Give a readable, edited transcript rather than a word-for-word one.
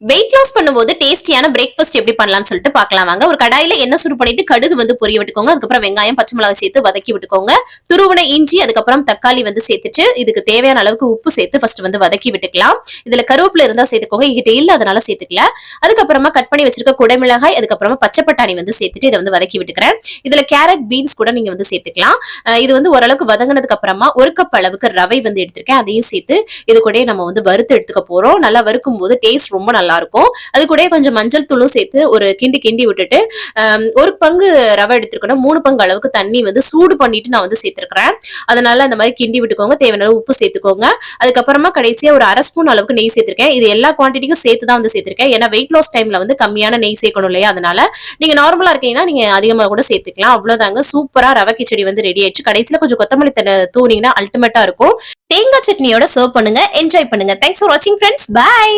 Weight loss பண்ணும்போது டேஸ்டியான breakfast எப்படி பண்ணலாம்னு சொல்லிட்டு பார்க்கலாம் வாங்க. ஒரு கடாயில எண்ணெய் சுடு பண்ணிட்டு கடுகு வந்து பொரிய விட்டுக்கோங்க. அதுக்கப்புறம் வெங்காயம் பச்சை மிளகாய் சேர்த்து வதக்கி விட்டுக்கோங்க. துருவன இஞ்சி அதுக்கப்புறம் தக்காளி வந்து சேர்த்துட்டு இதுக்கு தேவையான அளவுக்கு உப்பு சேர்த்து ஃபர்ஸ்ட் வந்து வதக்கி விட்டுக்கலாம். இதுல கருவேப்பிலை இருந்தா சேர்த்துக்கோங்க, என்கிட்ட இல்ல அதனால சேர்த்துக்கல. அதுக்கப்புறமா கட் பண்ணி வச்சிருக்க குடைமிளகாய் அதுக்கப்புறமா பச்சை பட்டாணி வந்து சேர்த்துட்டு இதை வந்து வதக்கி விட்டுக்கிறேன். இதுல கேரட் பீன்ஸ் கூட நீங்க வந்து சேர்த்துக்கலாம். இது வந்து ஓரளவுக்கு வதங்கினதுக்கு அப்புறமா ஒரு கப் அளவுக்கு ரவை வந்து எடுத்திருக்கேன், அதையும் சேர்த்து இது கூட நம்ம வந்து வறுத்து எடுத்துக்க போறோம். நல்லா வறுக்கும் போது டேஸ்ட் ரொம்ப நல்லா இருக்கும். அது கூட கொஞ்சம் மஞ்சள் தூளும் சேர்த்து ஒரு கிண்டி கிண்டி விட்டுட்டு ஒரு பங்கு ரவை எடுத்துருக்கணும், 3 பங்கு அளவுக்கு தண்ணி வந்து சூடு பண்ணிட்டு நான் வந்து சேர்த்திருக்கிறேன். அதனால அந்த மாதிரி கிண்டி விட்டுக்கோங்க. தேவையான அளவு உப்பு சேர்த்துக்கோங்க. அதுக்கப்புறமா கடைசியா ஒரு 1/2 ஸ்பூன் அளவுக்கு நெய் சேர்த்திருக்கேன். இது எல்லா குவான்டிட்டிக்கும் சேர்த்து தான் வந்து சேர்த்திருக்கேன். ஏன்னா வெயிட் லாஸ் டைம்ல வந்து கம்மியான நெய் சேர்க்கணும் இல்லையா, அதனால நீங்க நார்மலா இருக்கீங்கன்னா நீங்க அதிகமா கூட சேர்த்துக்கலாம். அவ்வளவுதாங்க, சூப்பரா ரவை கிச்சடி வந்து ரெடி ஆயிடுச்சு. கடைசியில கொஞ்சம் கொத்தமல்லி தழை தூவினீங்கன்னா அல்டிமேட்டா இருக்கும். தேங்காய் சட்னியோட சர்வ் பண்ணுங்க, என்ஜாய் பண்ணுங்க. தேங்க்ஸ் ஃபார் வாட்சிங் ஃப்ரெண்ட்ஸ், பை.